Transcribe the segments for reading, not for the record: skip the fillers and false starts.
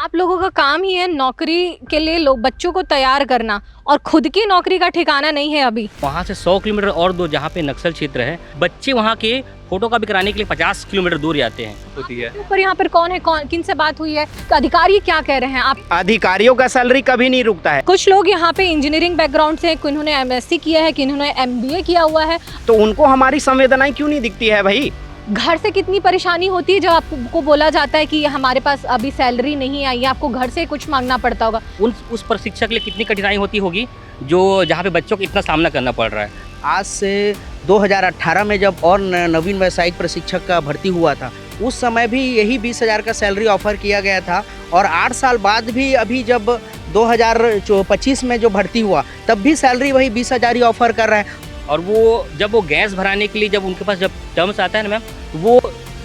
आप लोगों का काम ही है नौकरी के लिए लोग बच्चों को तैयार करना और खुद की नौकरी का ठिकाना नहीं है अभी। वहाँ से 100 किलोमीटर और दूर जहाँ पे नक्सल क्षेत्र है, बच्चे वहाँ के फोटो कॉपी कराने के लिए 50 किलोमीटर दूर जाते हैं। होती है ऊपर यहाँ पर कौन है, कौन किन से बात हुई है, अधिकारी क्या कह रहे हैं? आप अधिकारियों का सैलरी कभी नहीं रुकता है। कुछ लोग यहाँ पे इंजीनियरिंग बैकग्राउंड से, किन्होंने एमएससी किया है, किन्होंने एमबीए किया हुआ है, तो उनको हमारी संवेदनाएं क्यों नहीं दिखती है भाई? घर से कितनी परेशानी होती है जब आपको बोला जाता है कि हमारे पास अभी सैलरी नहीं आई है, आपको घर से कुछ मांगना पड़ता होगा। उस प्रशिक्षक के लिए कितनी कठिनाई होती होगी जो जहाँ पे बच्चों को इतना सामना करना पड़ रहा है। आज से 2018 में जब और नवीन व्यावसायिक प्रशिक्षक का भर्ती हुआ था, उस समय भी यही 20,000 का सैलरी ऑफर किया गया था। और 8 साल बाद भी अभी जब 2025 में जो भर्ती हुआ तब भी सैलरी वही 20,000 ही ऑफर कर रहा है। और वो जब वो गैस भराने के लिए जब उनके पास जब टर्म्स आता है ना मैम, वो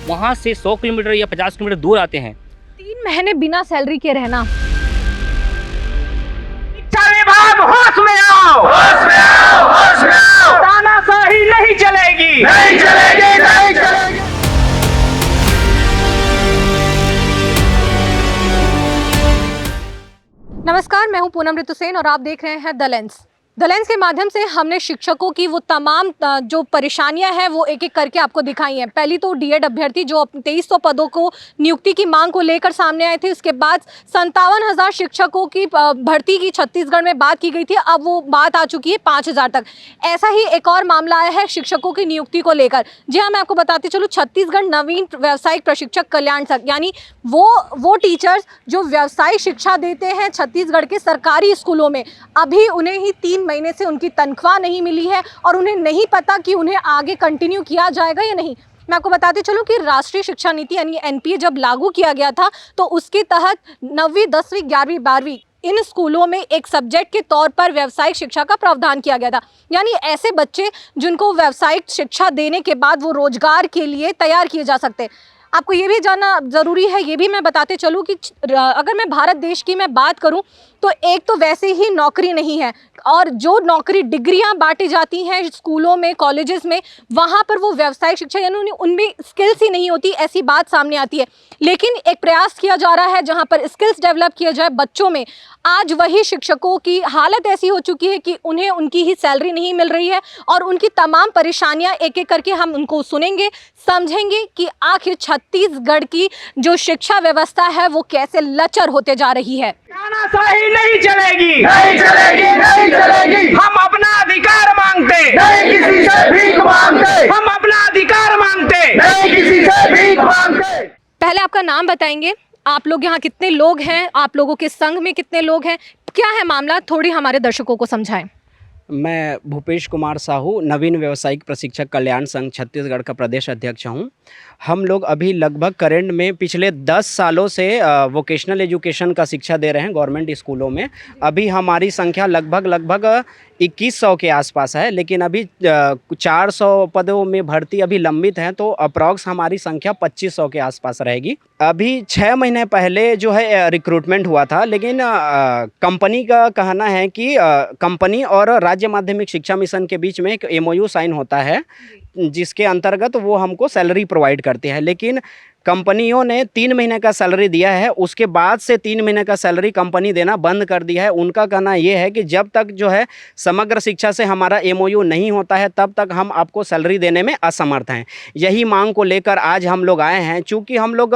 वहाँ से 100 किलोमीटर या 50 किलोमीटर दूर आते हैं। 3 महीने बिना सैलरी के रहना। शिक्षा विभाग होश में आओ, होश में आओ, होश में आओ। तानाशाही नहीं चलेगी, नहीं चलेगी, नहीं चलेगी। नमस्कार, मैं हूं पूनम ऋतु सेन और आप देख रहे हैं द लेंस। द लेंस के माध्यम से हमने शिक्षकों की वो तमाम जो परेशानियां हैं वो एक एक करके आपको दिखाई हैं। पहली तो डीएड अभ्यर्थी जो 2300 पदों को नियुक्ति की मांग को लेकर सामने आए थे। उसके बाद 57,000 शिक्षकों की भर्ती की छत्तीसगढ़ में बात की गई थी, अब वो बात आ चुकी है 5,000 तक। ऐसा ही एक और मामला आया है शिक्षकों की नियुक्ति को लेकर। जी हाँ, मैं आपको बताती चलूँ, छत्तीसगढ़ नवीन व्यावसायिक प्रशिक्षक कल्याण संघ, यानी वो टीचर्स जो व्यावसायिक शिक्षा देते हैं छत्तीसगढ़ के सरकारी स्कूलों में, अभी उन्हें ही 3 महीने से उनकी तनख्वाह नहीं मिली है और उन्हें नहीं पता कि उन्हें आगे कंटिन्यू किया जाएगा या नहीं। मैं आपको बताते चलूं कि राष्ट्रीय शिक्षा नीति यानी एनपीए जब लागू किया गया था तो उसके तहत 9वीं, 10वीं, 11वीं, 12वीं इन स्कूलों में एक सब्जेक्ट के तौर पर व्यावसायिक शिक्षा का प्रावधान किया गया था। यानी ऐसे बच्चे जिनको व्यावसायिक शिक्षा देने के बाद वो रोजगार के लिए तैयार किए जा सकते। आपको ये भी जानना ज़रूरी है, ये भी मैं बताते चलूँ कि अगर मैं भारत देश की मैं बात करूँ तो एक तो वैसे ही नौकरी नहीं है, और जो नौकरी डिग्रियां बांटी जाती हैं स्कूलों में, कॉलेजेस में, वहाँ पर वो व्यावसायिक शिक्षा यानी उनमें स्किल्स ही नहीं होती, ऐसी बात सामने आती है। लेकिन एक प्रयास किया जा रहा है जहाँ पर स्किल्स डेवलप किया जाए बच्चों में। आज वही शिक्षकों की हालत ऐसी हो चुकी है कि उन्हें उनकी ही सैलरी नहीं मिल रही है और उनकी तमाम परेशानियां एक एक करके हम उनको सुनेंगे, समझेंगे कि आखिर छत्तीसगढ़ की जो शिक्षा व्यवस्था है वो कैसे लचर होते जा रही है। तानाशाही नहीं चलेगी, नहीं चलेगी, नहीं चलेगी। हम अपना अधिकार मांगते, नहीं किसी से भीख मांगते। हम अपना अधिकार मांगते, नहीं किसी से भीख मांगते। पहले आपका नाम बताएंगे, आप लोग यहाँ कितने लोग हैं, आप लोगों के संघ में कितने लोग हैं, क्या है मामला, थोड़ी हमारे दर्शकों को समझाएं। मैं भूपेश कुमार साहू, नवीन व्यावसायिक प्रशिक्षक कल्याण संघ छत्तीसगढ़ का प्रदेश अध्यक्ष हूँ। हम लोग अभी लगभग करंट में पिछले 10 सालों से वोकेशनल एजुकेशन का शिक्षा दे रहे हैं गवर्नमेंट स्कूलों में। अभी हमारी संख्या लगभग 2100 के आसपास है, लेकिन अभी 400 पदों में भर्ती अभी लंबित है, तो अप्रॉक्स हमारी संख्या 2500 के आसपास रहेगी। अभी 6 महीने पहले जो है रिक्रूटमेंट हुआ था, लेकिन कंपनी का कहना है कि कंपनी और राज्य माध्यमिक शिक्षा मिशन के बीच में एक एमओयू साइन होता है जिसके अंतर्गत वो हमको सैलरी प्रोवाइड करते हैं। लेकिन कंपनियों ने 3 महीने का सैलरी दिया है, उसके बाद से 3 महीने का सैलरी कंपनी देना बंद कर दिया है। उनका कहना ये है कि जब तक जो है समग्र शिक्षा से हमारा एमओयू नहीं होता है तब तक हम आपको सैलरी देने में असमर्थ हैं। यही मांग को लेकर आज हम लोग आए हैं। चूँकि हम लोग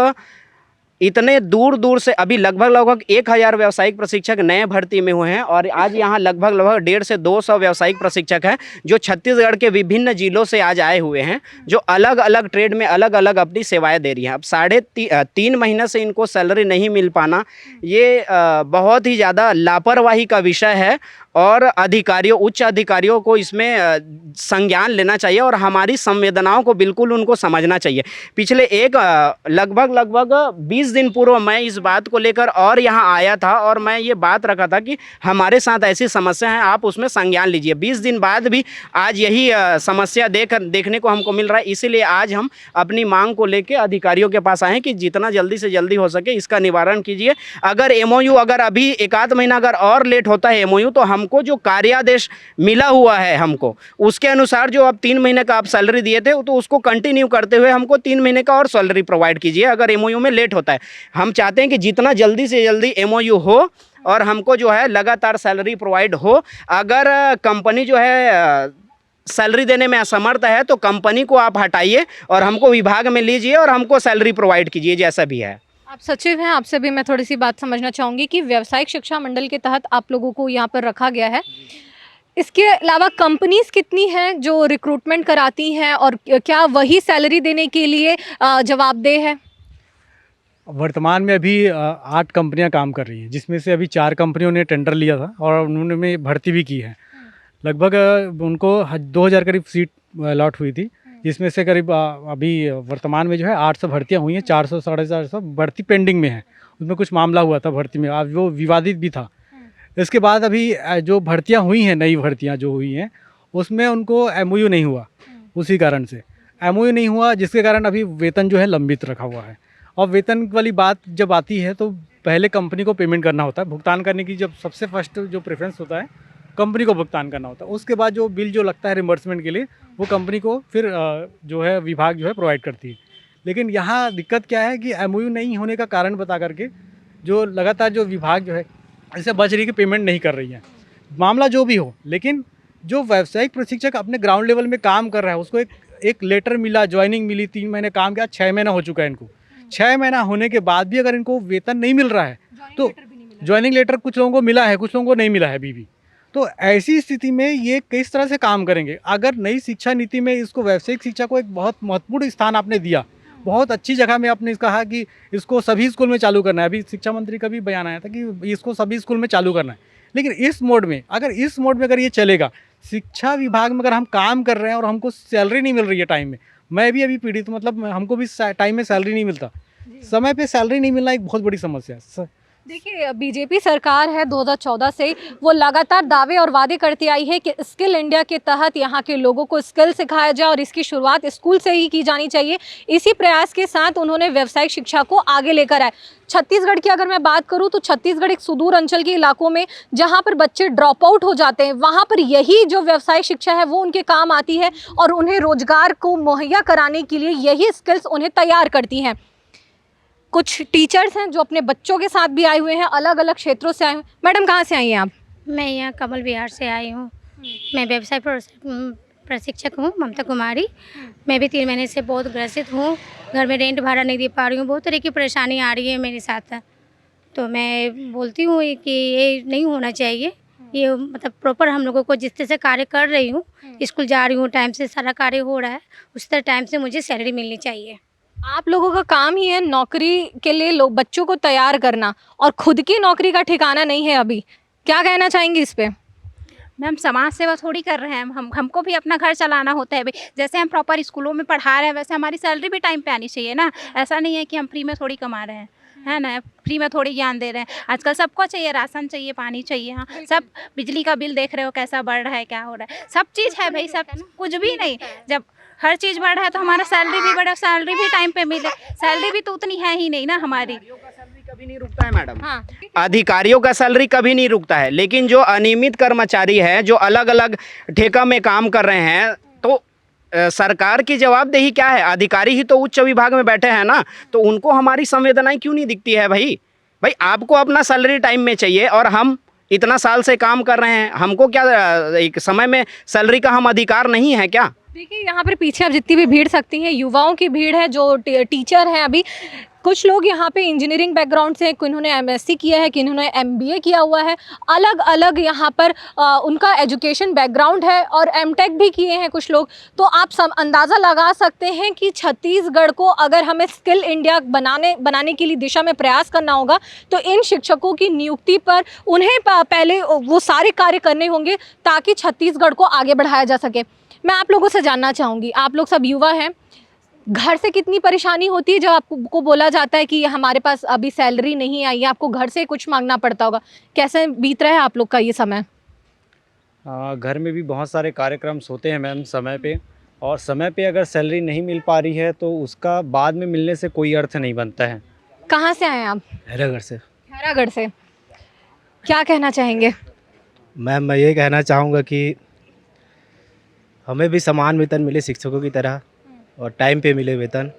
इतने दूर दूर से अभी लगभग 1000 व्यावसायिक प्रशिक्षक नए भर्ती में हुए हैं और आज यहाँ लगभग 150 से 200 व्यावसायिक प्रशिक्षक हैं जो छत्तीसगढ़ के विभिन्न जिलों से आज आए हुए हैं, जो अलग अलग ट्रेड में अलग अलग अपनी सेवाएं दे रही हैं। अब 3.5 महीने से इनको सैलरी नहीं मिल पाना, ये बहुत ही ज़्यादा लापरवाही का विषय है और अधिकारियों, उच्च अधिकारियों को इसमें संज्ञान लेना चाहिए और हमारी संवेदनाओं को बिल्कुल उनको समझना चाहिए। पिछले लगभग 20 दिन पूर्व मैं इस बात को लेकर और यहाँ आया था और मैं ये बात रखा था कि हमारे साथ ऐसी समस्या है, आप उसमें संज्ञान लीजिए। 20 दिन बाद भी आज यही समस्या देखने को हमको मिल रहा है। इसीलिए आज हम अपनी मांग को लेकर अधिकारियों के पास आए हैं कि जितना जल्दी से जल्दी हो सके इसका निवारण कीजिए। अगर एमओयू अगर अभी 1 महीना अगर और लेट होता है एमओयू, तो हमको जो कार्यादेश मिला हुआ है हमको उसके अनुसार जो अब 3 महीने का आप सैलरी दिए थे तो उसको कंटिन्यू करते हुए हमको 3 महीने का और सैलरी प्रोवाइड कीजिए अगर एमओयू में लेट होता है। हम चाहते हैं कि जितना जल्दी से जल्दी MOU हो और हमको जो है लगातार सैलरी प्रोवाइड हो। अगर कंपनी जो है सैलरी देने में असमर्थ है तो कंपनी को आप हटाइए और हमको विभाग में लीजिए और हमको सैलरी प्रोवाइड कीजिए, जैसा भी है। आप सचिव हैं, आपसे भी मैं थोड़ी सी बात समझना चाहूँगी कि व्यावसायिक शिक्षा मंडल के तहत आप लोगों को यहाँ पर रखा गया है। इसके अलावा कंपनीज कितनी हैं जो रिक्रूटमेंट कराती हैं और क्या वही सैलरी देने के लिए जवाबदेह है? वर्तमान में अभी 8 कंपनियां काम कर रही हैं, जिसमें से अभी 4 कंपनियों ने टेंडर लिया था और उन्होंने भर्ती भी की है। लगभग उनको 2000 करीब सीट अलॉट हुई थी, जिसमें से करीब अभी वर्तमान में जो है 800 भर्तियां हुई हैं, 400 साढ़े 400 भर्ती पेंडिंग में है। उसमें कुछ मामला हुआ था भर्ती में, अब वो विवादित भी था। इसके बाद अभी जो भर्तियां हुई हैं, नई भर्तियां जो हुई हैं, उसमें उनको MOU नहीं हुआ। उसी कारण से MOU नहीं हुआ, जिसके कारण अभी वेतन जो है लंबित रखा हुआ है। और वेतन वाली बात जब आती है तो पहले कंपनी को पेमेंट करना होता है। भुगतान करने की जब सबसे फर्स्ट जो प्रेफरेंस होता है, कंपनी को भुगतान करना होता है। उसके बाद जो बिल जो लगता है रिम्बर्समेंट के लिए, वो कंपनी को फिर जो है विभाग जो है प्रोवाइड करती है। लेकिन यहाँ दिक्कत क्या है कि MOU नहीं होने का कारण बता करके जो लगातार जो विभाग जो है ऐसे बच रही कि पेमेंट नहीं कर रही है। मामला जो भी हो, लेकिन जो व्यावसायिक प्रशिक्षक अपने ग्राउंड लेवल में काम कर रहा है, उसको एक लेटर मिला, ज्वाइनिंग मिली, 3 महीने काम किया, 6 महीना हो चुका है इनको। 6 महीना होने के बाद भी अगर इनको वेतन नहीं मिल रहा है तो ज्वाइनिंग लेटर कुछ लोगों को मिला है, कुछ लोगों को नहीं मिला है अभी भी। तो ऐसी स्थिति में ये किस तरह से काम करेंगे? अगर नई शिक्षा नीति में इसको व्यावसायिक शिक्षा को एक बहुत महत्वपूर्ण स्थान आपने दिया, बहुत अच्छी जगह में आपने कहा कि इसको सभी स्कूल में चालू करना है। अभी शिक्षा मंत्री का भी बयान आया था कि इसको सभी स्कूल में चालू करना है। लेकिन इस मोड में अगर ये चलेगा, शिक्षा विभाग में अगर हम काम कर रहे हैं और हमको सैलरी नहीं मिल रही है टाइम में, मैं भी अभी पीड़ित, मतलब हमको भी टाइम में सैलरी नहीं मिलता, समय पे सैलरी नहीं मिलना एक बहुत बड़ी समस्या है। देखिए, बीजेपी सरकार है 2014 से, वो लगातार दावे और वादे करती आई है कि स्किल इंडिया के तहत यहाँ के लोगों को स्किल सिखाया जाए और इसकी शुरुआत स्कूल से ही की जानी चाहिए। इसी प्रयास के साथ उन्होंने व्यावसायिक शिक्षा को आगे लेकर आए। छत्तीसगढ़ की अगर मैं बात करूं तो छत्तीसगढ़ एक सुदूर अंचल के इलाकों में जहां पर बच्चे ड्रॉप आउट हो जाते हैं, वहां पर यही जो व्यावसायिक शिक्षा है वो उनके काम आती है और उन्हें रोजगार को मुहैया कराने के लिए यही स्किल्स उन्हें तैयार करती हैं। कुछ टीचर्स हैं जो अपने बच्चों के साथ भी आए हुए हैं, अलग अलग क्षेत्रों से आए हुए हैं। मैडम, कहाँ से आई हैं आप? मैं यहाँ कमल विहार से आई हूँ। मैं व्यवसाय प्रशिक्षक हूँ, ममता कुमारी। मैं भी 3 महीने से बहुत ग्रसित हूँ। घर में रेंट भाड़ा नहीं दे पा रही हूँ, बहुत तरह की परेशानी आ रही है मेरे साथ। तो मैं बोलती हूँ कि ये नहीं होना चाहिए। ये मतलब प्रॉपर हम लोगों को जिस तरह से कार्य कर रही हूँ, स्कूल जा रही हूँ, टाइम से सारा कार्य हो रहा है, उस तरह टाइम से मुझे सैलरी मिलनी चाहिए। आप लोगों का काम ही है नौकरी के लिए लोग बच्चों को तैयार करना, और खुद की नौकरी का ठिकाना नहीं है अभी। क्या कहना चाहेंगी इस पे? मैम, समाज सेवा थोड़ी कर रहे हैं हमको भी अपना घर चलाना होता है भाई। जैसे हम प्रॉपर स्कूलों में पढ़ा रहे हैं, वैसे हमारी सैलरी भी टाइम पे आनी चाहिए ना। ऐसा नहीं है कि हम फ्री में थोड़ी कमा रहे हैं, है ना, फ्री में थोड़ी ज्ञान दे रहे हैं। आजकल सबको चाहिए, राशन चाहिए, पानी चाहिए। हाँ, सब बिजली का बिल देख रहे हो कैसा बढ़ रहा है, क्या हो रहा है, सब चीज़ है भाई, सब कुछ भी नहीं। जब हर चीज़ बढ़ रहा है तो हमारा सैलरी भी बढ़े, सैलरी भी टाइम पे मिले। सैलरी भी तो उतनी है ही नहीं ना हमारी। कभी नहीं रुकता है मैडम। हाँ। अधिकारियों का सैलरी कभी नहीं रुकता है, लेकिन जो अनियमित कर्मचारी है, जो अलग अलग ठेका में काम कर रहे हैं, तो सरकार की जवाबदेही क्या है? अधिकारी ही तो उच्च विभाग में बैठे हैं ना, तो उनको हमारी संवेदनाएं क्यों नहीं दिखती है? भाई आपको अपना सैलरी टाइम में चाहिए, और हम इतना साल से काम कर रहे हैं, हमको क्या एक समय में सैलरी का हम अधिकार नहीं है क्या? देखिए, यहाँ पर पीछे आप जितनी भी भीड़ सकती हैं, युवाओं की भीड़ है जो टीचर हैं। अभी कुछ लोग यहाँ पे इंजीनियरिंग बैकग्राउंड से, किन्होंने MSc किया है, किन्होंने MBA किया हुआ है, अलग अलग यहाँ पर उनका एजुकेशन बैकग्राउंड है, और MTech भी किए हैं कुछ लोग। तो आप सब अंदाज़ा लगा सकते हैं कि छत्तीसगढ़ को अगर हमें स्किल इंडिया बनाने के लिए दिशा में प्रयास करना होगा, तो इन शिक्षकों की नियुक्ति पर उन्हें पहले वो सारे कार्य करने होंगे ताकि छत्तीसगढ़ को आगे बढ़ाया जा सके। मैं आप लोगों से जानना चाहूँगी, आप लोग सब युवा हैं, घर से कितनी परेशानी होती है जब आपको बोला जाता है कि हमारे पास अभी सैलरी नहीं आई है, आपको घर से कुछ मांगना पड़ता होगा? कैसे बीत रहा है आप लोग का ये समय? घर में भी बहुत सारे कार्यक्रम होते हैं मैम समय पे, और समय पे अगर सैलरी नहीं मिल पा रही है तो उसका बाद में मिलने से कोई अर्थ नहीं बनता है। कहाँ से आए हैं आप? खैरागढ़ से। खैरागढ़ से। क्या कहना चाहेंगे? मैम, मैं ये कहना चाहूँगा कि हमें भी समान वेतन मिले शिक्षकों की तरह, और टाइम पे मिले वेतन।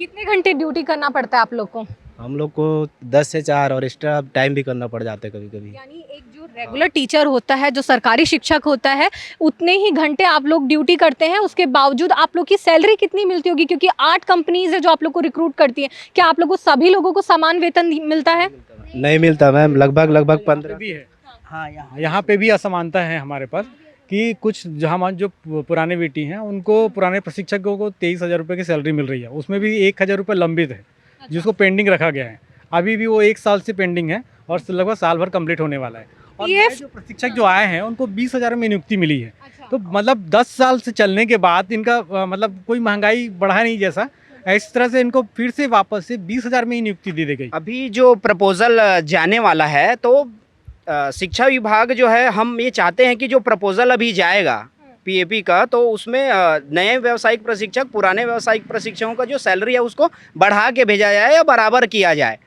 कितने घंटे ड्यूटी करना पड़ता है आप लोग को? हम लोग को 10 से 4 और एक्स्ट्रा टाइम भी करना पड़ जाता है कभी कभी। यानी एक जो रेगुलर टीचर होता है, जो सरकारी शिक्षक होता है, उतने ही घंटे आप लोग ड्यूटी करते हैं, उसके बावजूद आप लोग की सैलरी कितनी मिलती होगी? क्योंकि 8 कंपनीज है जो आप लोग को रिक्रूट करती हैं, क्या आप लोग को सभी लोगों को समान वेतन मिलता है? नहीं मिलता मैम, लगभग 15 भी है। हाँ, यहाँ पे भी असमानता है हमारे पास कि कुछ जहाँ जो पुराने VT हैं उनको, पुराने प्रशिक्षकों को 23,000 रुपये की सैलरी मिल रही है, उसमें भी 1,000 रुपये लंबित है जिसको पेंडिंग रखा गया है। अभी भी वो 1 साल से पेंडिंग है और लगभग साल भर कंप्लीट होने वाला है। और नए जो प्रशिक्षक जो आए हैं उनको 20,000 में नियुक्ति मिली है। तो मतलब 10 साल से चलने के बाद इनका मतलब कोई महंगाई बढ़ा नहीं जैसा, इस तरह से इनको फिर से वापस से 20,000 में ही नियुक्ति दे दी गई। अभी जो प्रपोजल जाने वाला है तो शिक्षा विभाग जो है, हम ये चाहते हैं कि जो प्रपोजल अभी जाएगा PAP का, तो उसमें नए व्यावसायिक प्रशिक्षक, पुराने व्यावसायिक प्रशिक्षकों का जो सैलरी है उसको बढ़ा के भेजा जाए या बराबर किया जाए।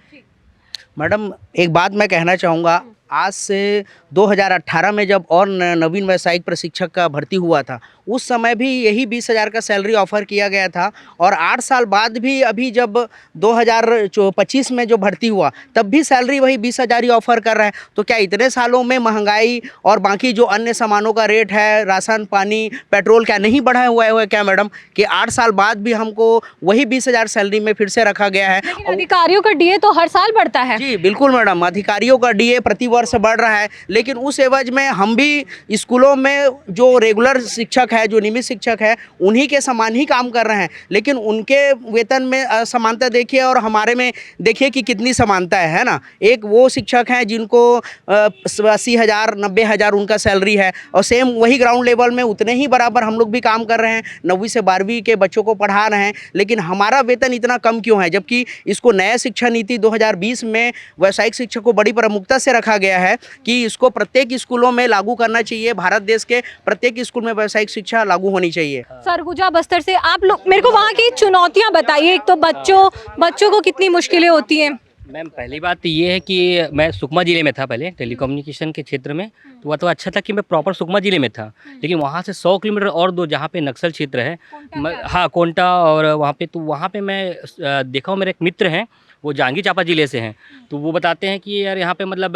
मैडम, एक बात मैं कहना चाहूँगा, आज से 2018 में जब और नवीन व्यावसायिक प्रशिक्षक का भर्ती हुआ था, उस समय भी यही 20,000 का सैलरी ऑफर किया गया था। और 8 साल बाद भी अभी जब 2025 में जो भर्ती हुआ तब भी सैलरी वही 20,000 ही ऑफर कर रहा है। तो क्या इतने सालों में महंगाई और बाकी जो अन्य सामानों का रेट है, राशन पानी पेट्रोल, क्या नहीं बढ़ा हुआ है क्या मैडम, कि 8 साल बाद भी हमको वही 20,000 सैलरी में फिर से रखा गया है? लेकिन अधिकारियों का DA तो हर साल बढ़ता है। जी बिल्कुल मैडम, अधिकारियों का DA प्रति वर्ष बढ़ रहा है, लेकिन उस एवज में हम भी स्कूलों में जो रेगुलर शिक्षक है, जो नियमित शिक्षक है, उन्हीं के समान ही काम कर रहे हैं, लेकिन उनके वेतन में असमानता देखिए और हमारे में देखिए कि कितनी समानता है ना। एक वो शिक्षक हैं जिनको 80,000 90,000 उनका सैलरी है, और सेम वही ग्राउंड लेवल में उतने ही बराबर हम लोग भी काम कर रहे हैं, 9वीं से 12वीं के बच्चों को पढ़ा रहे हैं, लेकिन हमारा वेतन इतना कम क्यों है? जबकि इसको नया शिक्षा नीति 2020 में व्यावसायिक शिक्षा को बड़ी प्रमुखता से रखा गया है कि इसको प्रत्येक स्कूलों में लागू करना चाहिए। भारत देश के प्रत्येक स्कूल में व्यावसायिक शिक्षा लागू होनी चाहिए। सरगुजा बस्तर से आप लोग मेरे को वहाँ की चुनौतियाँ बताइए। एक तो बच्चों को कितनी मुश्किलें होती हैं? मैम, पहली बात तो ये है कि मैं सुकमा ज़िले में था पहले, टेलीकम्युनिकेशन के क्षेत्र में, तो वह तो अच्छा था कि मैं प्रॉपर सुकमा ज़िले में था, लेकिन वहाँ से 100 किलोमीटर और दो जहाँ पे नक्सल क्षेत्र है, हाँ कोंटा, और वहाँ पे, तो वहाँ पे मैं देखा हूँ, मेरे एक मित्र हैं वो जांजगीर चांपा ज़िले से हैं, तो वो बताते हैं कि यार यहाँ पे मतलब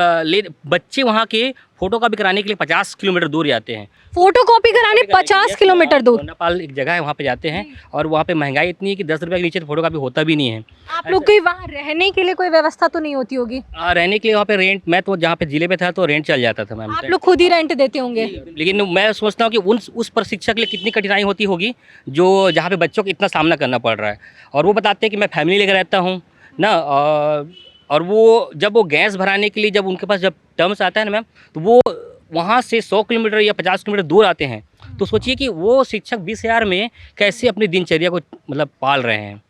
बच्चे वहाँ के फोटो कॉपी कराने के लिए 50 किलोमीटर दूर जाते हैं। फोटो कॉपी कराने 50 किलोमीटर दूर? नेपाल एक जगह है, वहाँ पे जाते हैं, और वहाँ पे महंगाई इतनी है कि 10 रुपये के नीचे तो फोटो कॉपी होता भी नहीं है। आप लोग की वहाँ रहने के लिए कोई व्यवस्था तो नहीं होती होगी? रहने के लिए वहाँ पे रेंट, मैं तो जहाँ पे जिले पे था तो रेंट चल जाता था मैम। आप लोग खुद ही रेंट देते होंगे? लेकिन मैं सोचता हूँ कि उस प्रशिक्षक के लिए कितनी कठिनाई होती होगी जो जहाँ पे बच्चों को इतना सामना करना पड़ रहा है। और वो बताते हैं कि मैं फैमिली लेकर रहता हूँ ना, और वो जब वो गैस भराने के लिए जब उनके पास जब टर्म्स आता है ना मैम, तो वो वहाँ से 100 किलोमीटर या 50 किलोमीटर दूर आते हैं। तो सोचिए कि वो शिक्षक 20,000 में कैसे अपनी दिनचर्या को मतलब पाल रहे हैं।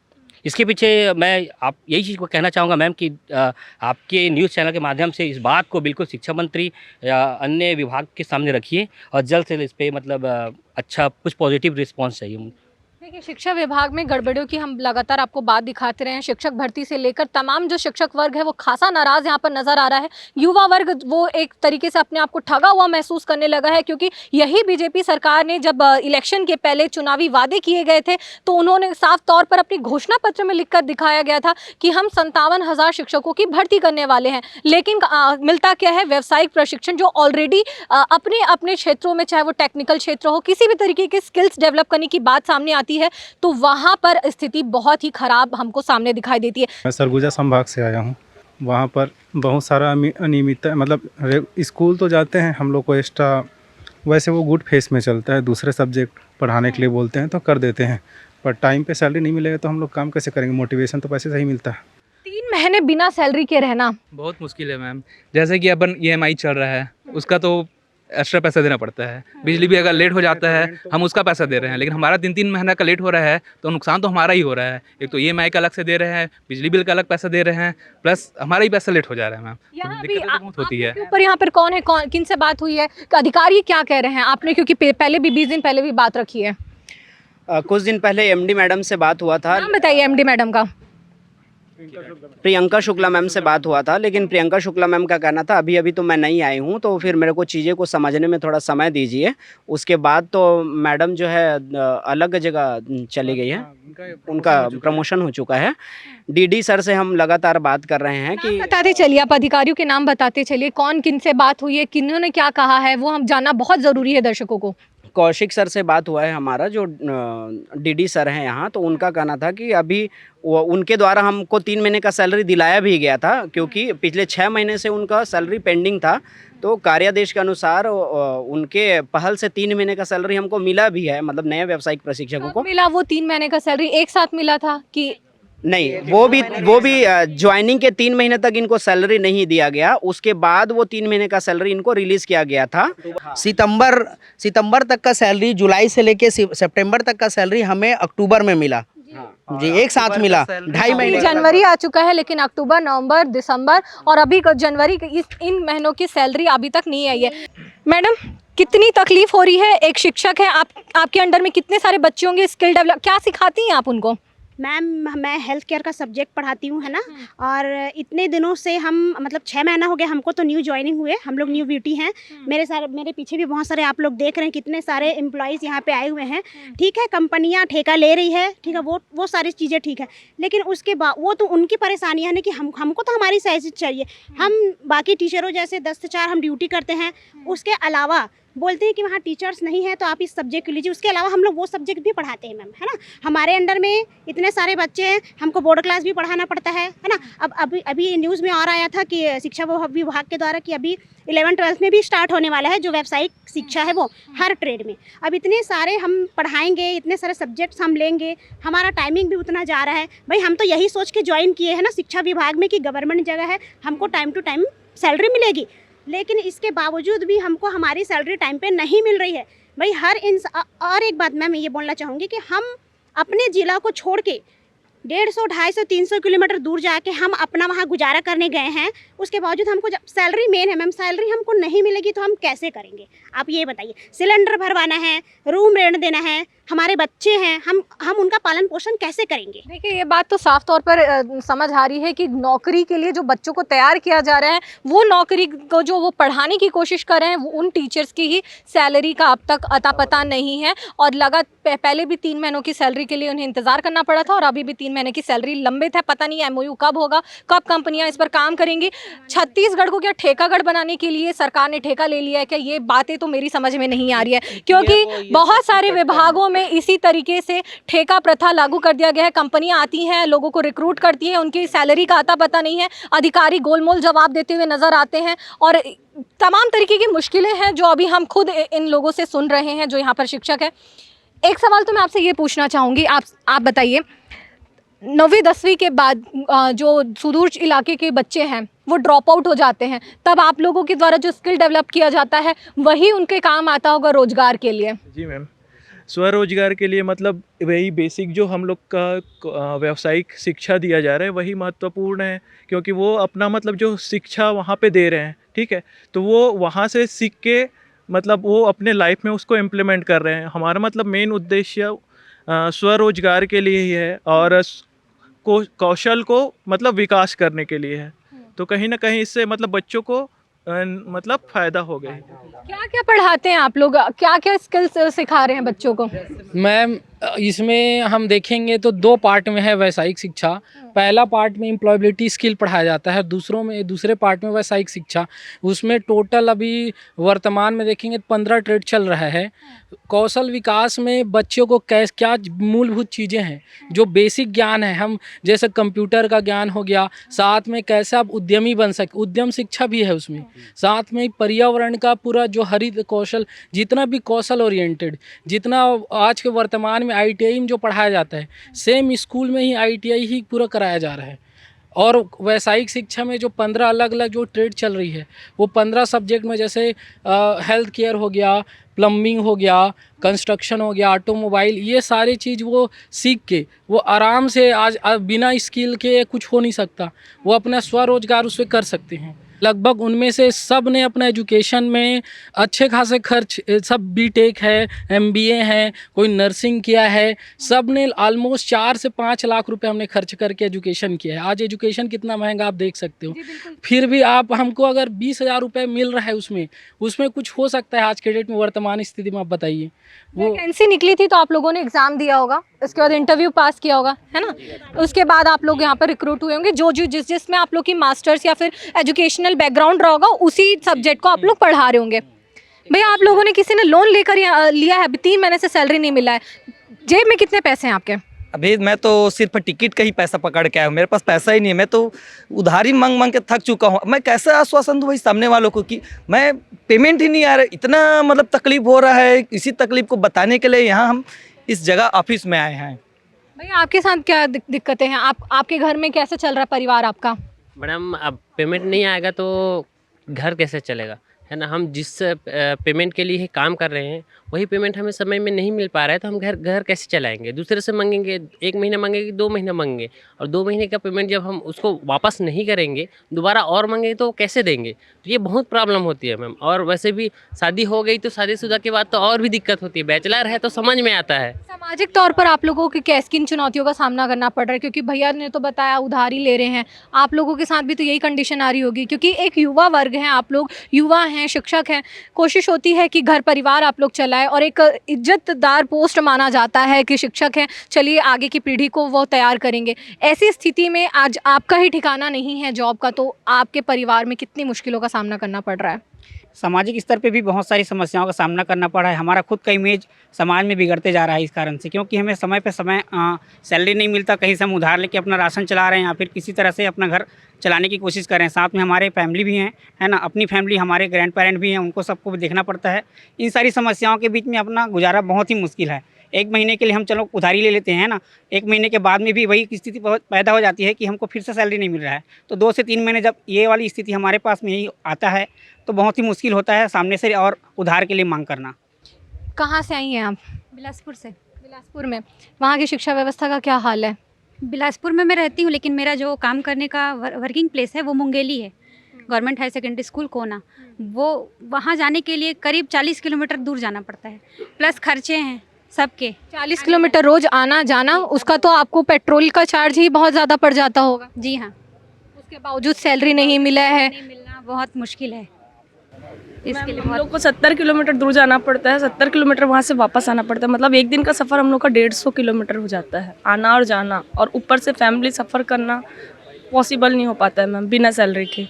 इसके पीछे मैं यही चीज़ को कहना चाहूँगा मैम कि आपके न्यूज़ चैनल के माध्यम से इस बात को बिल्कुल शिक्षा मंत्री या अन्य विभाग के सामने रखिए, और जल्द से जल्द इस पर मतलब अच्छा कुछ पॉजिटिव रिस्पॉन्स चाहिए। देखिए, शिक्षा विभाग में गड़बड़ियों की हम लगातार आपको बात दिखाते रहे हैं। शिक्षक भर्ती से लेकर तमाम जो शिक्षक वर्ग है वो खासा नाराज यहाँ पर नजर आ रहा है। युवा वर्ग वो एक तरीके से अपने आप को ठगा हुआ महसूस करने लगा है, क्योंकि यही बीजेपी सरकार ने जब इलेक्शन के पहले चुनावी वादे किए गए थे तो उन्होंने साफ तौर पर अपनी घोषणा पत्र में लिखकर दिखाया गया था कि हम 57,000 शिक्षकों की भर्ती करने वाले हैं। लेकिन मिलता क्या है? व्यावसायिक प्रशिक्षण जो ऑलरेडी अपने अपने क्षेत्रों में, चाहे वो टेक्निकल क्षेत्र हो, किसी भी तरीके के स्किल्स डेवलप करने की बात सामने आती है तो वहां पर स्थिति बहुत ही खराब हमको सामने दिखाई देती है। मैं सरगुजा संभाग से आया हूं, वहां पर बहुत सारा अनियमितता, मतलब स्कूल तो जाते हैं हम लोग को एक्स्ट्रा, वैसे वो गुड फेस में चलता है, दूसरे सब्जेक्ट पढ़ाने के लिए बोलते हैं तो कर देते हैं, पर टाइम पे सैलरी नहीं मिलेगा तो हम लोग काम कैसे करेंगे? मोटिवेशन तो पैसे से ही मिलता है। 3 महीने बिना सैलरी के रहना बहुत मुश्किल है मैम। जैसे कि अपन EMI चल रहा है, उसका तो एक्स्ट्रा पैसा देना पड़ता है। बिजली भी अगर लेट हो जाता है हम उसका पैसा दे रहे हैं, लेकिन हमारा 3-3 महीना का लेट हो रहा है तो नुकसान तो हमारा ही हो रहा है। एक तो EMI का अलग से दे रहे हैं, बिजली बिल का अलग पैसा दे रहे हैं, प्लस हमारा ही पैसा लेट हो जा रहा है मैम। दिक्कतें तो बहुत होती है। ऊपर यहाँ पर कौन है, किन से बात हुई है, अधिकारी क्या कह रहे हैं आपने? क्योंकि पहले भी 20 दिन पहले भी बात रखी है। कुछ दिन पहले MD मैडम से बात हुआ था। नाम बताइए MD मैडम का। प्रियंका शुक्ला मैम से बात हुआ था, लेकिन प्रियंका शुक्ला मैम का कहना था अभी तो मैं नहीं आई हूँ, तो फिर मेरे को चीज़ें को समझने में थोड़ा समय दीजिए। उसके बाद तो मैडम जो है अलग जगह चली गई है, उनका प्रमोशन हो चुका है। डीडी सर से हम लगातार बात कर रहे हैं कि बताते चलिए, आप अधिकारियों के नाम बताते चलिए, कौन किन से बात हुई है, किन्होंने क्या कहा है, वो हम जानना बहुत ज़रूरी है दर्शकों को। कौशिक सर से बात हुआ है हमारा, जो डीडी सर हैं यहाँ, तो उनका कहना था कि अभी उनके द्वारा हमको 3 महीने का सैलरी दिलाया भी गया था, क्योंकि पिछले 6 महीने से उनका सैलरी पेंडिंग था। तो कार्यादेश के अनुसार उनके पहल से 3 महीने का सैलरी हमको मिला भी है, मतलब नए व्यावसायिक प्रशिक्षकों को मिला। वो 3 महीने का सैलरी एक साथ मिला था कि नहीं? वो भी ज्वाइनिंग के 3 महीने तक इनको सैलरी नहीं दिया गया, उसके बाद वो 3 महीने का सैलरी इनको रिलीज किया गया था। सितंबर तक का सैलरी, जुलाई से लेके सितंबर तक का सैलरी हमें अक्टूबर में मिला जी, एक साथ मिला। 2.5 महीने जनवरी आ चुका है, लेकिन अक्टूबर, नवंबर, दिसंबर और अभी जनवरी इन महीनों की सैलरी अभी तक नहीं आई है। मैडम, कितनी तकलीफ हो रही है? एक शिक्षक है, आपके अंडर में कितने सारे बच्चे होंगे, स्किल डेवलप क्या सिखाती हैं आप उनको? मैम, मैं हेल्थ केयर का सब्जेक्ट पढ़ाती हूँ, है ना। और इतने दिनों से हम, मतलब 6 महीना हो गया हमको तो न्यू ज्वाइनिंग हुए, हम लोग न्यू ब्यूटी हैं। मेरे पीछे भी बहुत सारे आप लोग देख रहे हैं, कितने सारे एम्प्लॉयज़ यहाँ पे आए हुए हैं। ठीक है, कंपनियाँ ठेका ले रही है, ठीक है, वो सारी चीज़ें ठीक है, लेकिन उसके बाद वो तो उनकी परेशानियाँ हैं कि हमको तो हमारी सैलरी चाहिए। हम बाकी टीचरों जैसे 10 से 4 हम ड्यूटी करते हैं, उसके अलावा बोलते हैं कि वहाँ टीचर्स नहीं है तो आप इस सब्जेक्ट को लीजिए। उसके अलावा हम लोग वो सब्जेक्ट भी पढ़ाते हैं मैम, है ना। हमारे अंडर में इतने सारे बच्चे हैं, हमको बोर्ड क्लास भी पढ़ाना पड़ता है ना। अब अभी न्यूज़ में और आया था कि शिक्षा विभाग के द्वारा कि अभी 11-12 में भी स्टार्ट होने वाला है जो व्यावसायिक शिक्षा है, वो हर ट्रेड में। अब इतने सारे हम पढ़ाएंगे, इतने सारे सब्जेक्ट्स हम लेंगे, हमारा टाइमिंग भी उतना जा रहा है। भाई, हम तो यही सोच के ज्वाइन किए हैं ना शिक्षा विभाग में कि गवर्नमेंट जगह है, हमको टाइम टू टाइम सैलरी मिलेगी, लेकिन इसके बावजूद भी हमको हमारी सैलरी टाइम पे नहीं मिल रही है। भाई, और एक बात मैं ये बोलना चाहूँगी कि हम अपने ज़िला को छोड़ के 150, 250, 300 किलोमीटर दूर जाके हम अपना वहाँ गुजारा करने गए हैं, उसके बावजूद हमको जब सैलरी मेन है मैम, सैलरी हमको नहीं मिलेगी तो हम कैसे करेंगे? आप ये बताइए। सिलेंडर भरवाना है, रूम रेंट देना है, हमारे बच्चे हैं, हम उनका पालन पोषण कैसे करेंगे? देखिए, ये बात तो साफ तौर पर समझ आ रही है कि नौकरी के लिए जो बच्चों को तैयार किया जा रहा है, वो नौकरी को जो वो पढ़ाने की कोशिश कर रहे हैं, उन टीचर्स की ही सैलरी का अब तक अता पता नहीं है। और पहले भी 3 महीनों की सैलरी के लिए उन्हें इंतजार करना पड़ा था, और अभी भी 3 महीने की सैलरी लंबित है। पता नहीं MOU कब होगा, कब कंपनियां इस पर काम करेंगी। छत्तीसगढ़ को क्या ठेकागढ़ बनाने के लिए सरकार ने ठेका ले लिया है क्या? ये बातें तो मेरी समझ में नहीं आ रही है, क्योंकि बहुत सारे विभागों में इसी तरीके से ठेका प्रथा लागू कर दिया गया है। कंपनियां आती हैं, लोगों को रिक्रूट करती हैं, उनकी सैलरी का अता पता नहीं है, अधिकारी गोलमोल जवाब देते हुए नजर आते हैं, और तमाम तरीके की मुश्किलें हैं जो अभी हम खुद इन लोगों से सुन रहे हैं जो यहाँ पर शिक्षक है। एक सवाल तो मैं आपसे ये पूछना चाहूँगी, आप बताइए, 9वीं 10वीं के बाद जो सुदूर इलाके के बच्चे हैं वो ड्रॉप आउट हो जाते हैं, तब आप लोगों के द्वारा जो स्किल डेवलप किया जाता है वही उनके काम आता होगा रोजगार के लिए? जी मैम, स्वरोजगार के लिए मतलब वही बेसिक जो हम लोग का व्यावसायिक शिक्षा दिया जा रहा है वही महत्वपूर्ण है, क्योंकि वो अपना मतलब जो शिक्षा वहाँ पे दे रहे हैं, ठीक है, तो वो वहाँ से सीख के मतलब वो अपने लाइफ में उसको इम्प्लीमेंट कर रहे हैं। हमारा मतलब मेन उद्देश्य स्वरोजगार के लिए ही है और कौशल को मतलब विकास करने के लिए है। तो कहीं ना कहीं इससे मतलब बच्चों को मतलब फ़ायदा हो गया। क्या क्या पढ़ाते हैं आप लोग, क्या क्या स्किल्स सिखा रहे हैं बच्चों को? मैम, इसमें हम देखेंगे तो 2 पार्ट में है व्यावसायिक शिक्षा। पहला पार्ट में एम्प्लॉयबिलिटी स्किल पढ़ाया जाता है, दूसरे पार्ट में व्यावसायिक शिक्षा। उसमें टोटल अभी वर्तमान में देखेंगे 15 ट्रेड चल रहा है। कौशल विकास में बच्चों को क्या मूलभूत चीज़ें हैं जो बेसिक ज्ञान है, हम जैसे कंप्यूटर का ज्ञान हो गया, साथ में कैसे आप उद्यमी बन सके, उद्यम शिक्षा भी है उसमें, साथ में पर्यावरण का पूरा जो हरित कौशल, जितना भी कौशल ओरिएंटेड, जितना आज के वर्तमान में ITI में जो पढ़ाया जाता है, सेम स्कूल में ही ITI ही पूरा कराया जा रहा है। और व्यावसायिक शिक्षा में जो 15 अलग अलग जो ट्रेड चल रही है, वो 15 सब्जेक्ट में जैसे हेल्थ केयर हो गया, प्लम्बिंग हो गया, कंस्ट्रक्शन हो गया, ऑटोमोबाइल, ये सारी चीज़ वो सीख के वो आराम से आज बिना स्किल के कुछ हो नहीं सकता, वो अपना स्वरोजगार उससे कर सकते हैं। लगभग उनमें से सब ने अपना एजुकेशन में अच्छे खासे खर्च, सब बीटेक है, एमबीए है, कोई नर्सिंग किया है, सब ने ऑलमोस्ट 4 से 5 लाख रुपए हमने खर्च करके एजुकेशन किया है। आज एजुकेशन कितना महंगा आप देख सकते हो, फिर भी आप हमको अगर 20,000 रुपये मिल रहा है उसमें कुछ हो सकता है आज के डेट में, वर्तमान स्थिति में आप बताइए। वो वैकेंसी निकली थी तो आप लोगों ने एग्जाम दिया होगा, उसके बाद इंटरव्यू पास किया होगा, है ना, उसके बाद आप लोग यहाँ पर रिक्रूट हुए होंगे। जो जिसमें आप लोग की मास्टर्स या फिर एजुकेशनल बैकग्राउंड रहा होगा उसी सब्जेक्ट को आप लोग पढ़ा रहे होंगे। भैया आप लोगों ने किसी ने लोन लेकर लिया है, अभी 3 महीने से सैलरी नहीं मिला है, जेब में कितने पैसे हैं आपके? अभी मैं तो सिर्फ टिकट का ही पैसा पकड़ के आया हूँ, मेरे पास पैसा ही नहीं है। मैं तो उधारी मांग के थक चुका हूँ। मैं कैसे आश्वासन दूँ भाई सामने वालों को कि मैं पेमेंट ही नहीं आ रहा, इतना मतलब तकलीफ हो रहा है। इसी तकलीफ को बताने के लिए यहाँ हम इस जगह ऑफिस में आए हैं। भैया आपके साथ क्या दिक्कतें हैं? आपके घर में कैसे चल रहा है परिवार आपका? मैडम अब पेमेंट नहीं आएगा तो घर कैसे चलेगा, है ना। हम जिस पेमेंट के लिए काम कर रहे हैं वही पेमेंट हमें समय में नहीं मिल पा रहा है, तो हम घर कैसे चलाएंगे? दूसरे से मांगेंगे, 1 महीना मांगेंगे, 2 महीना मांगेंगे, और 2 महीने का पेमेंट जब हम उसको वापस नहीं करेंगे, दोबारा और मांगेंगे तो कैसे देंगे? तो ये बहुत प्रॉब्लम होती है मैम। और वैसे भी शादी हो गई तो शादीशुदा के बाद तो और भी दिक्कत होती है, बैचलर है तो समझ में आता है। सामाजिक तौर पर आप लोगों को किन चुनौतियों का सामना करना पड़ रहा है? क्योंकि भैया ने तो बताया उधारी ले रहे हैं, आप लोगों के साथ भी तो यही कंडीशन आ रही होगी, क्योंकि एक युवा वर्ग है, आप लोग युवा हैं, शिक्षक हैं, कोशिश होती है कि घर परिवार आप लोग चलाएं और एक इज्जतदार पोस्ट माना जाता है कि शिक्षक हैं, चलिए आगे की पीढ़ी को वो तैयार करेंगे। ऐसी स्थिति में आज आपका ही ठिकाना नहीं है जॉब का, तो आपके परिवार में कितनी मुश्किलों का सामना करना पड़ रहा है? सामाजिक स्तर पे भी बहुत सारी समस्याओं का सामना करना पड़ा है। हमारा खुद का इमेज समाज में बिगड़ते जा रहा है इस कारण से, क्योंकि हमें समय पे समय सैलरी नहीं मिलता, कहीं से हम उधार लेके अपना राशन चला रहे हैं या फिर किसी तरह से अपना घर चलाने की कोशिश कर रहे हैं। साथ में हमारे फैमिली भी हैं, है ना, अपनी फैमिली, हमारे ग्रैंड पेरेंट भी हैं, उनको सबको भी देखना पड़ता है। इन सारी समस्याओं के बीच में अपना गुजारा बहुत ही मुश्किल है। 1 महीने के लिए हम चलो उधारी ले लेते हैं ना, 1 महीने के बाद में भी वही स्थिति पैदा हो जाती है कि हमको फिर से सैलरी नहीं मिल रहा है। तो 2 से 3 महीने जब ये वाली स्थिति हमारे पास में ही आता है तो बहुत ही मुश्किल होता है सामने से और उधार के लिए मांग करना। कहाँ से आई हैं आप? बिलासपुर से। बिलासपुर में वहाँ की शिक्षा व्यवस्था का क्या हाल है? बिलासपुर में मैं रहती हूँ, लेकिन मेरा जो काम करने का वर्किंग प्लेस है वो मुंगेली है, गवर्नमेंट हायर सेकेंडरी स्कूल कोना। वो वहाँ जाने के लिए करीब 40 किलोमीटर दूर जाना पड़ता है, प्लस खर्चे हैं सबके। 40 किलोमीटर रोज आना जाना, उसका तो आपको पेट्रोल का चार्ज ही बहुत ज़्यादा पड़ जाता होगा। जी हाँ, उसके बावजूद सैलरी नहीं मिला है, नहीं मिलना बहुत मुश्किल है। इसके लिए हम लोग को 70 किलोमीटर दूर जाना पड़ता है, 70 किलोमीटर वहाँ से वापस आना पड़ता है। मतलब एक दिन का सफ़र हम लोग का 150 किलोमीटर हो जाता है, आना और जाना, और ऊपर से फैमिली सफ़र करना पॉसिबल नहीं हो पाता है मैम बिना सैलरी के।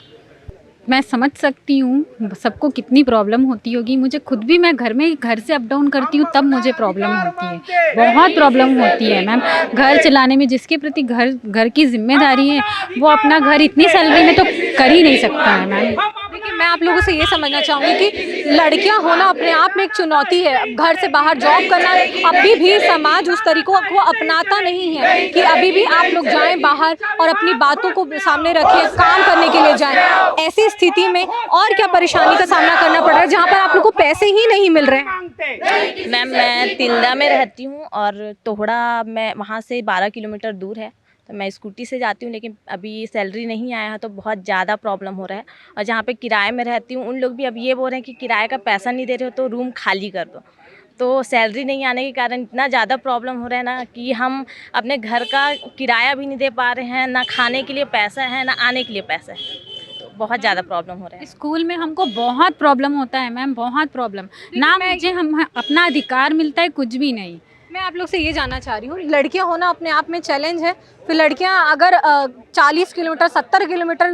मैं समझ सकती हूँ सबको कितनी प्रॉब्लम होती होगी। मुझे खुद भी, मैं घर से अप डाउन करती हूँ तब मुझे प्रॉब्लम होती है, बहुत प्रॉब्लम होती है मैम। घर चलाने में जिसके प्रति घर की जिम्मेदारी है वो अपना घर इतनी सैलरी में तो कर ही नहीं सकता है मैम। देखिए मैं आप लोगों से ये समझना चाहूँगी कि लड़कियां होना अपने आप में एक चुनौती है। घर से बाहर जॉब करना, अभी भी समाज उस तरीकों को अपनाता नहीं है कि अभी भी आप लोग जाएं बाहर और अपनी बातों को सामने रखें, काम करने के लिए जाएं। ऐसी स्थिति में और क्या परेशानी का सामना करना पड़ रहा है जहाँ पर आप लोग को पैसे ही नहीं मिल रहे हैं? मैम मैं तिल्दा में रहती हूँ और तोहड़ा मैं वहाँ से 12 किलोमीटर दूर है, तो मैं स्कूटी से जाती हूँ, लेकिन अभी सैलरी नहीं आया है तो बहुत ज़्यादा प्रॉब्लम हो रहा है। और जहाँ पे किराए में रहती हूँ उन लोग भी अब ये बोल रहे हैं कि किराए का पैसा नहीं दे रहे हो तो रूम खाली कर दो। तो सैलरी नहीं आने के कारण इतना ज़्यादा प्रॉब्लम हो रहा है ना कि हम अपने घर का किराया भी नहीं दे पा रहे हैं, ना खाने के लिए पैसा है ना आने के लिए पैसा है, तो बहुत ज़्यादा प्रॉब्लम हो रहा है। स्कूल में हमको बहुत प्रॉब्लम होता है मैम, बहुत प्रॉब्लम। ना मुझे हम अपना अधिकार मिलता है, कुछ भी नहीं। मैं आप लोग से ये जानना चाह रही हूँ, लड़कियाँ होना अपने आप में चैलेंज है, फिर लड़कियाँ अगर 40 किलोमीटर 70 किलोमीटर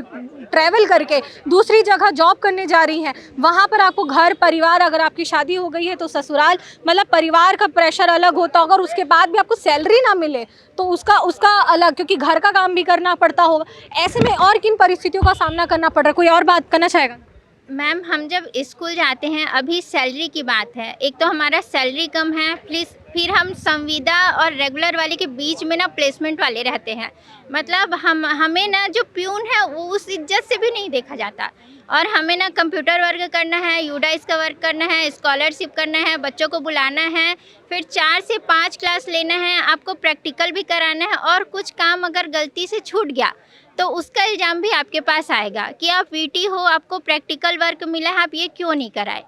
ट्रैवल करके दूसरी जगह जॉब करने जा रही हैं, वहाँ पर आपको घर परिवार, अगर आपकी शादी हो गई है तो ससुराल, मतलब परिवार का प्रेशर अलग होता होगा, और उसके बाद भी आपको सैलरी ना मिले तो उसका अलग, क्योंकि घर का काम भी करना पड़ता होगा। ऐसे में और किन परिस्थितियों का सामना करना पड़ रहा है? कोई और बात करना चाहेगा? मैम हम जब स्कूल जाते हैं, अभी सैलरी की बात है, एक तो हमारा सैलरी कम है, फिर हम संविदा और रेगुलर वाले के बीच में ना प्लेसमेंट वाले रहते हैं। मतलब हमें ना जो प्यून है वो उस इज्जत से भी नहीं देखा जाता, और हमें ना कंप्यूटर वर्क करना है, यूडाइस का वर्क करना है, स्कॉलरशिप करना है, बच्चों को बुलाना है, फिर 4 से 5 क्लास लेना है, आपको प्रैक्टिकल भी कराना है, और कुछ काम अगर गलती से छूट गया तो उसका इल्ज़ाम भी आपके पास आएगा कि आप वीटी हो, आपको प्रैक्टिकल वर्क मिला है, आप ये क्यों नहीं कराए।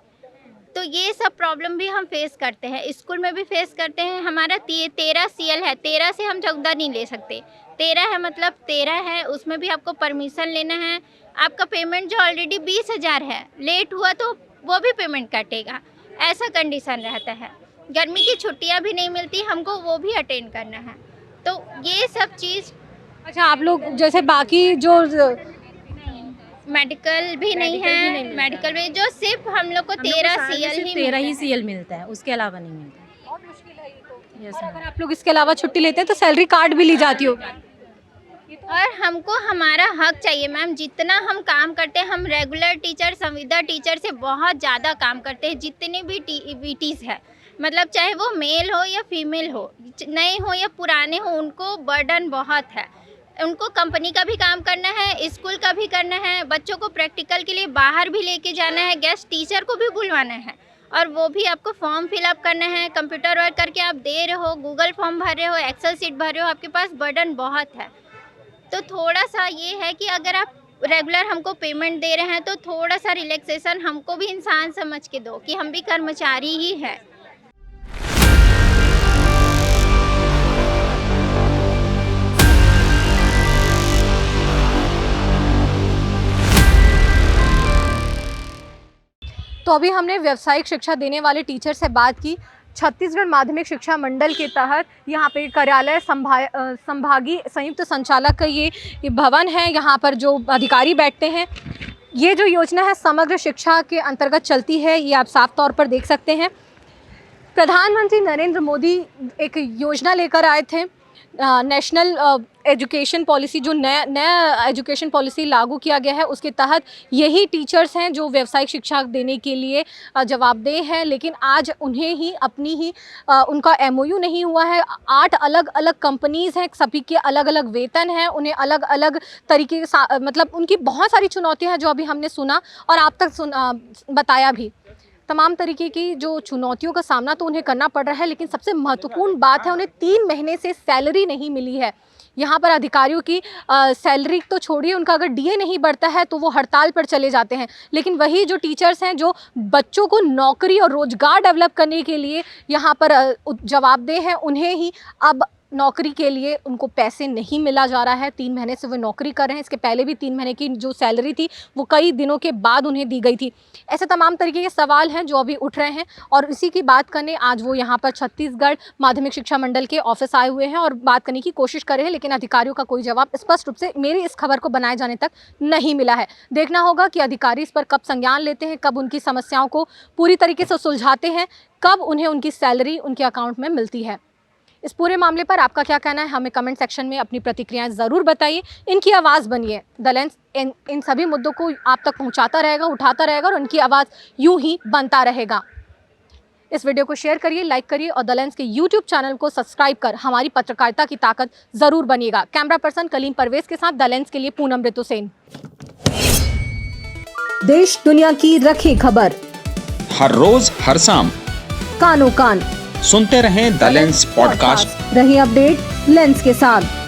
तो ये सब प्रॉब्लम भी हम फेस करते हैं, स्कूल में भी फेस करते हैं। हमारा 13 CL है, 13 से हम 14 नहीं ले सकते। 13 है मतलब 13 है, उसमें भी आपको परमिशन लेना है। आपका पेमेंट जो ऑलरेडी 20,000 है, लेट हुआ तो वो भी पेमेंट कटेगा, ऐसा कंडीशन रहता है। गर्मी की छुट्टियां भी नहीं मिलती हमको, वो भी अटेंड करना है। तो ये सब चीज़। अच्छा, आप लोग जैसे बाकी जो मेडिकल भी नहीं है, मेडिकल में जो सिर्फ हम लोग को 13 CL मिलता है, उसके अलावा नहीं मिलता। अगर आप लोग इसके अलावा छुट्टी लेते हैं तो सैलरी कार्ड भी ली जाती होगी। और हमको हमारा हक चाहिए मैम। जितना हम काम करते हैं, हम रेगुलर टीचर, संविदा टीचर से बहुत ज़्यादा काम करते हैं। जितने भी वीटीज़ है, मतलब चाहे वो मेल हो या फीमेल हो, नए हो या पुराने हो, उनको बर्डन बहुत है। उनको कंपनी का भी काम करना है, स्कूल का भी करना है, बच्चों को प्रैक्टिकल के लिए बाहर भी लेके जाना है, गेस्ट टीचर को भी बुलवाना है, और वो भी आपको फॉर्म फिलअप करना है। कंप्यूटर वर्क करके आप दे रहे हो, गूगल फॉर्म भर रहे हो, एक्सेल शीट भर रहे हो, आपके पास बर्डन बहुत है। तो थोड़ा सा ये है कि अगर आप रेगुलर हमको पेमेंट दे रहे हैं तो थोड़ा सा रिलैक्सेशन हमको भी इंसान समझ के दो कि हम भी कर्मचारी ही हैं। तो अभी हमने व्यावसायिक शिक्षा देने वाले टीचर से बात की। छत्तीसगढ़ माध्यमिक शिक्षा मंडल के तहत यहाँ पे कार्यालय संभागीय संयुक्त संचालक का ये भवन है। यहाँ पर जो अधिकारी बैठते हैं, ये जो योजना है समग्र शिक्षा के अंतर्गत चलती है, ये आप साफ तौर पर देख सकते हैं। प्रधानमंत्री नरेंद्र मोदी एक योजना लेकर आए थे, नेशनल एजुकेशन पॉलिसी, जो नया एजुकेशन पॉलिसी लागू किया गया है, उसके तहत यही टीचर्स हैं जो व्यावसायिक शिक्षा देने के लिए जवाबदेह हैं। लेकिन आज उन्हें ही अपनी ही उनका MOU नहीं हुआ है। 8 अलग अलग कंपनीज़ हैं, सभी के अलग अलग वेतन हैं, उन्हें अलग अलग तरीके के मतलब उनकी बहुत सारी चुनौतियाँ हैं जो अभी हमने सुना और आप तक बताया भी। तमाम तरीके की जो चुनौतियों का सामना तो उन्हें करना पड़ रहा है, लेकिन सबसे महत्वपूर्ण बात है उन्हें 3 महीने से सैलरी नहीं मिली है। यहाँ पर अधिकारियों की सैलरी तो छोड़िए, उनका अगर DA नहीं बढ़ता है तो वो हड़ताल पर चले जाते हैं। लेकिन वही जो टीचर्स हैं जो बच्चों को नौकरी और रोज़गार डेवलप करने के लिए यहाँ पर जवाबदेह हैं, उन्हें ही अब नौकरी के लिए उनको पैसे नहीं मिला जा रहा है। 3 महीने से वो नौकरी कर रहे हैं, इसके पहले भी 3 महीने की जो सैलरी थी वो कई दिनों के बाद उन्हें दी गई थी। ऐसे तमाम तरीके के सवाल हैं जो अभी उठ रहे हैं और इसी की बात करने आज वो यहाँ पर छत्तीसगढ़ माध्यमिक शिक्षा मंडल के ऑफिस आए हुए हैं और बात करने की कोशिश कर रहे हैं। लेकिन अधिकारियों का कोई जवाब स्पष्ट रूप से मेरी इस खबर को बनाए जाने तक नहीं मिला है। देखना होगा कि अधिकारी इस पर कब संज्ञान लेते हैं, कब उनकी समस्याओं को पूरी तरीके से सुलझाते हैं, कब उन्हें उनकी सैलरी उनके अकाउंट में मिलती है। इस पूरे मामले पर आपका क्या कहना है, हमें कमेंट सेक्शन में अपनी प्रतिक्रियाएं ज़रूर बताइए। इनकी आवाज़ बनिए। द लेंस इन सभी मुद्दों को आप तक पहुंचाता रहेगा, उठाता रहेगा और उनकी आवाज़ यूं ही बनता रहेगा। इस वीडियो को शेयर करिए, लाइक करिए और द लेंस के यूट्यूब चैनल को सब्सक्राइब कर हमारी पत्रकारिता की ताकत ज़रूर बनिएगा। कैमरा पर्सन कलीम परवेज के साथ द लेंस के लिए पूनम ऋतु सेन। देश दुनिया की रखी खबर हर रोज हर शाम कानो कान सुनते रहें द लेंस पॉडकास्ट। रही अपडेट लेंस के साथ।